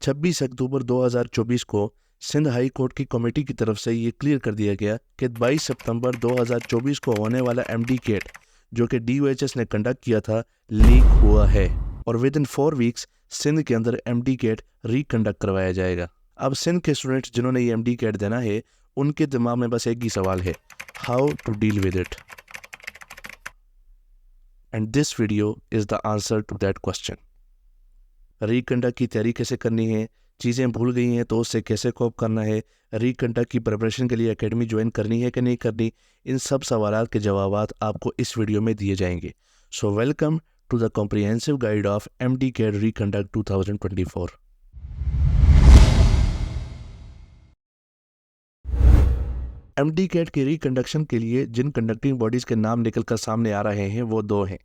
26 अक्टूबर 2024 को Sindh high court की committee की तरफ से ये क्लियर कर दिया गया कि 22 सितंबर 2024 को होने वाला एमडी कैट जो कि DOHS ने कंडक्ट किया था लीक हुआ है और विद इन 4 वीक्स सिंध के अंदर एमडी कैट रिकंडक्ट करवाया जाएगा। अब सिंध के स्टूडेंट्स जिन्होंने ये एमडी कैट देना है उनके दिमाग में बस एक ही सवाल है, how to deal with it, and this video is the answer to that question. Reconduct की तैयारी कैसे करनी है, चीज़ें भूल गई हैं तो उससे कैसे कोप करना है, रिकंडक्ट की प्रिपरेशन के लिए एकेडमी ज्वाइन करनी है कि नहीं करनी, इन सब सवालों के जवाब आपको इस वीडियो में दिए जाएंगे। So welcome to the comprehensive guide of MD CAT reconduct 2024। MD CAT के रिकंडक्शन के लिए जिन कंडक्टिंग बॉडीज़ के नाम निकल कर सामने आ रहे हैं वो दो हैं,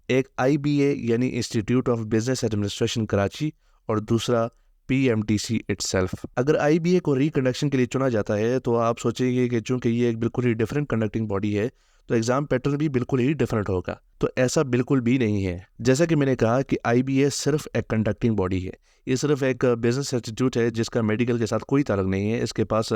एक IBA यानी institute of business administration Karachi और दूसरा PMTC इटसेल्फ। अगर IBA को रिकंडक्शन के लिए चुना जाता है तो आप सोचेंगे कि चूंकि ये एक बिल्कुल ही डिफरेंट कंडक्टिंग बॉडी है तो एग्जाम पैटर्न भी बिल्कुल ही डिफरेंट होगा, तो ऐसा बिल्कुल भी नहीं है। जैसा कि मैंने कहा कि IBA सिर्फ एक कंडक्टिंग बॉडी है, ये सिर्फ एक बिजनेस इंस्टीट्यूट है जिसका मेडिकल के साथ कोई ताल्लुक नहीं है, इसके पास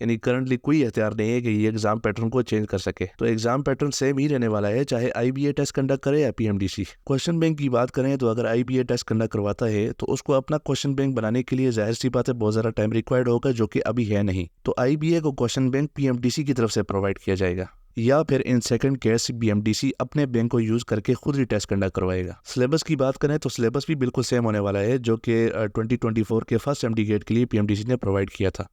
यानी करंटली कोई इख्तियार नहीं है कि ये एग्जाम पैटर्न को चेंज कर सके। तो एग्जाम पैटर्न सेम ही रहने वाला है चाहे IBA टेस्ट कंडक्ट करे या PMDC। क्वेश्चन बैंक की बात करें तो अगर IBA टेस्ट कंडक्ट करवाता है तो उसको अपना क्वेश्चन बैंक बनाने के लिए जाहिर सी बात है बहुत ज़्यादा टाइम रिक्वायर्ड होगा जो कि अभी है नहीं, तो IBA को क्वेश्चन बैंक PMDC की तरफ से प्रोवाइड किया जाएगा या फिर इन सेकंड केस BMDC अपने बैंक को यूज करके खुद ही टेस्ट कंडक्ट करवाएगा। सिलेबस की बात करें तो सिलेबस भी बिल्कुल सेम होने वाला है जो कि 2024 के फर्स्ट एमडी गेट के लिए PMDC ने प्रोवाइड किया था।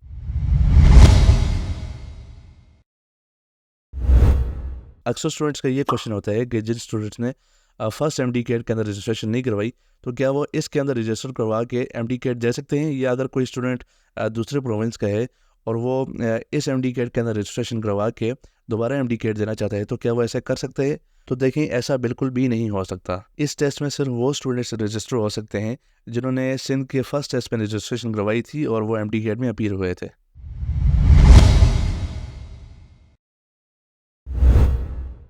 अक्सर स्टूडेंट्स का ये क्वेश्चन होता है कि जिन स्टूडेंट्स ने फर्स्ट एमडी कैट के अंदर रजिस्ट्रेशन नहीं करवाई तो क्या वो इसके अंदर रजिस्टर करवा के एमडी कैट दे सकते हैं, या अगर कोई स्टूडेंट दूसरे प्रोविंस का है और वो इस एमडी कैट के अंदर रजिस्ट्रेशन करवा के दोबारा एमडी कैट देना चाहता है तो क्या वो ऐसा कर सकते हैं? तो देखें, ऐसा बिल्कुल भी नहीं हो सकता। इस टेस्ट में सिर्फ वो स्टूडेंट्स रजिस्टर हो सकते हैं जिन्होंने सिंध के फर्स्ट टेस्ट में रजिस्ट्रेशन करवाई थी और वो एमडी कैट में अपीयर हुए थे।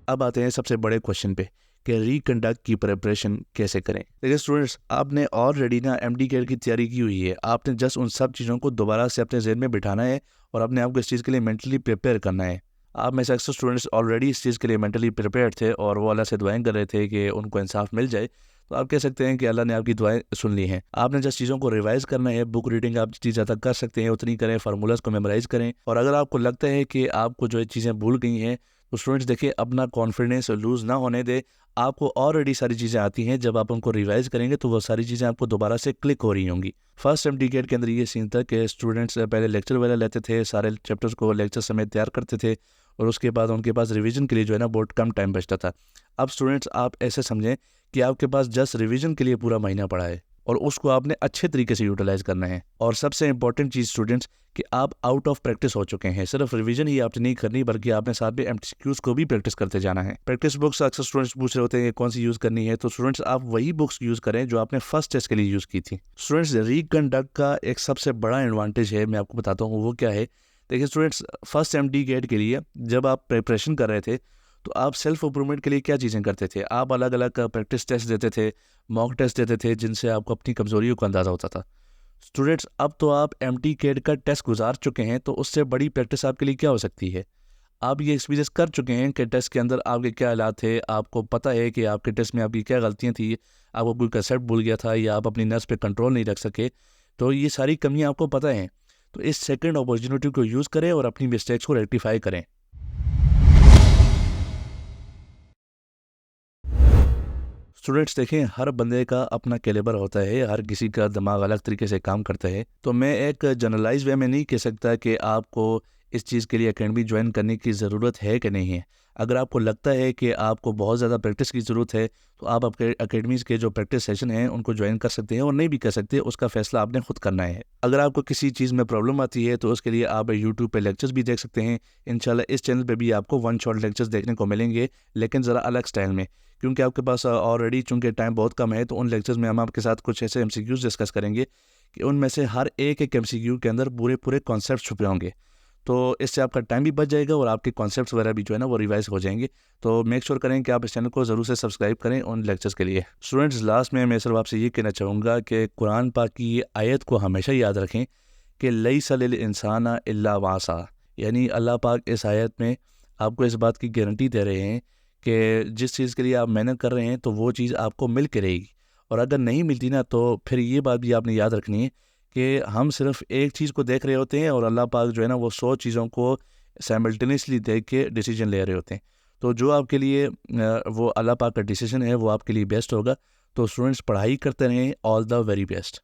अब आते हैं सबसे बड़े क्वेश्चन पे कि रिकंडक्ट की प्रिपरेशन कैसे करें। देखिए स्टूडेंट्स, आपने ऑलरेडी ना एमडी कैट की तैयारी की हुई है, आपने जस्ट उन सब चीज़ों को दोबारा से अपने जहन में बिठाना है और अपने आप को इस चीज़ के लिए मेंटली प्रिपेयर करना है। आप में से अक्सर स्टूडेंट्स ऑलरेडी इस चीज़ के लिए मेंटली प्रिपेयर थे और वो अल्लाह से दुआएं कर रहे थे कि उनको इंसाफ मिल जाए, तो आप कह सकते हैं कि अल्लाह ने आपकी दुआएं सुन ली हैं। आपने जस्ट चीज़ों को रिवाइज करना है, बुक रीडिंग आप जितनी ज़्यादा कर सकते हैं उतनी करें, फार्मूलाज को मेमोराइज करें, और अगर आपको लगता है कि आपको जो चीज़ें भूल गई हैं तो स्टूडेंट्स देखिए अपना कॉन्फिडेंस लूज़ ना होने दे। आपको ऑलरेडी सारी चीज़ें आती हैं, जब आप उनको रिवाइज करेंगे तो वो सारी चीज़ें आपको दोबारा से क्लिक हो रही होंगी। फर्स्ट एमडी कैट के अंदर ये सीन था कि स्टूडेंट्स पहले लेक्चर वगैरह लेते थे, सारे चैप्टर्स को लेक्चर समेत तैयार करते थे और उसके बाद उनके पास रिवीजन के लिए जो है ना बहुत कम टाइम बचता था। अब स्टूडेंट्स आप ऐसे समझें कि आपके पास जस्ट रिवीजन के लिए पूरा महीना पड़ा है और उसको आपने अच्छे तरीके से यूटिलाइज करना है। और सबसे इंपॉर्टेंट चीज़ स्टूडेंट्स कि आप आउट ऑफ प्रैक्टिस हो चुके हैं, सिर्फ रिवीजन ही आपने नहीं करनी बल्कि आपने साथ में MCQs को भी प्रैक्टिस करते जाना है। प्रैक्टिस बुक्स अक्सर स्टूडेंट्स पूछ रहे होते हैं कौन सी यूज़ करनी है, तो स्टूडेंट्स आप वही बुक्स यूज़ करें जो आपने फर्स्ट टेस्ट के लिए यूज़ की थी। स्टूडेंट्स, रिकंडक्ट का एक सबसे बड़ा एडवांटेज है, मैं आपको बताता हूँ वो क्या है। देखिए स्टूडेंट्स, फर्स्ट एमडी गेट के लिए जब आप प्रिपरेशन कर रहे थे तो आप सेल्फ इम्प्रूवमेंट के लिए क्या चीज़ें करते थे? आप अलग अलग प्रैक्टिस टेस्ट देते थे, मॉक टेस्ट देते थे जिनसे आपको अपनी कमज़ोरियों का अंदाज़ा होता था। स्टूडेंट्स, अब तो आप एमडी कैट का टेस्ट गुजार चुके हैं तो उससे बड़ी प्रैक्टिस आपके लिए क्या हो सकती है? आप ये एक्सपीरियंस कर चुके हैं कि टेस्ट के अंदर आपके क्या हालात थे, आपको पता है कि आपके टेस्ट में आपकी क्या गलतियाँ थी, आपको कोई कंसेप्ट भूल गया था या आप अपनी नर्स पे कंट्रोल नहीं रख सके, तो ये सारी कमियाँ आपको पता हैं। तो इस सेकंड अपॉर्चुनिटी को यूज़ करें और अपनी मिस्टेक्स को रेक्टिफाई करें। स्टूडेंट्स देखें, हर बंदे का अपना कैलिबर होता है, हर किसी का दिमाग अलग तरीके से काम करता है, तो मैं एक जनरलाइज वे में नहीं कह सकता कि आपको इस चीज़ के लिए एकेडमी ज्वाइन करने की ज़रूरत है कि नहीं है। अगर आपको लगता है कि आपको बहुत ज़्यादा प्रैक्टिस की ज़रूरत है तो आप अपने एकेडमीज़ के जो प्रैक्टिस सेशन हैं उनको ज्वाइन कर सकते हैं, और नहीं भी कर सकते उसका फ़ैसला आपने खुद करना है। अगर आपको किसी चीज़ में प्रॉब्लम आती है तो उसके लिए आप यूट्यूब पे लेक्चर्स भी देख सकते हैं। इंशाल्लाह इस चैनल पे भी आपको वन शॉट लेक्चर्स देखने को मिलेंगे, लेकिन ज़रा अलग स्टाइल में, क्योंकि आपके पास ऑलरेडी चूँकि टाइम बहुत कम है। तो उन लेक्चर्स में हम आपके साथ कुछ ऐसे MCQs डिस्कस करेंगे कि उनमें से हर एक MCQ के अंदर पूरे पूरे कॉन्सेप्ट छुपे होंगे। तो इससे आपका टाइम भी बच जाएगा और आपके कॉन्सेप्ट्स वगैरह भी जो है ना वो रिवाइज हो जाएंगे। तो मेक श्योर करें कि आप इस चैनल को ज़रूर से सब्सक्राइब करें उन लेक्चर्स के लिए। स्टूडेंट्स, लास्ट में मैं सिर्फ आपसे ये कहना चाहूँगा कि कुरान पाक की ये आयत को हमेशा याद रखें कि लैसा लिल इंसाना इल्ला मा सा, यानी अल्लाह पाक इस आयत में आपको इस बात की गारंटी दे रहे हैं कि जिस चीज़ के लिए आप मेहनत कर रहे हैं तो वो चीज़ आपको मिल के रहेगी, और अगर नहीं मिलती ना तो फिर ये बात भी आपने याद रखनी है कि हम सिर्फ एक चीज़ को देख रहे होते हैं और अल्लाह पाक जो है ना वो 100 चीज़ों को साइमल्टेनियसली देख के डिसीजन ले रहे होते हैं। तो जो आपके लिए वो अल्लाह पाक का डिसीजन है वो आपके लिए बेस्ट होगा। तो स्टूडेंट्स, पढ़ाई करते रहें। All the very best.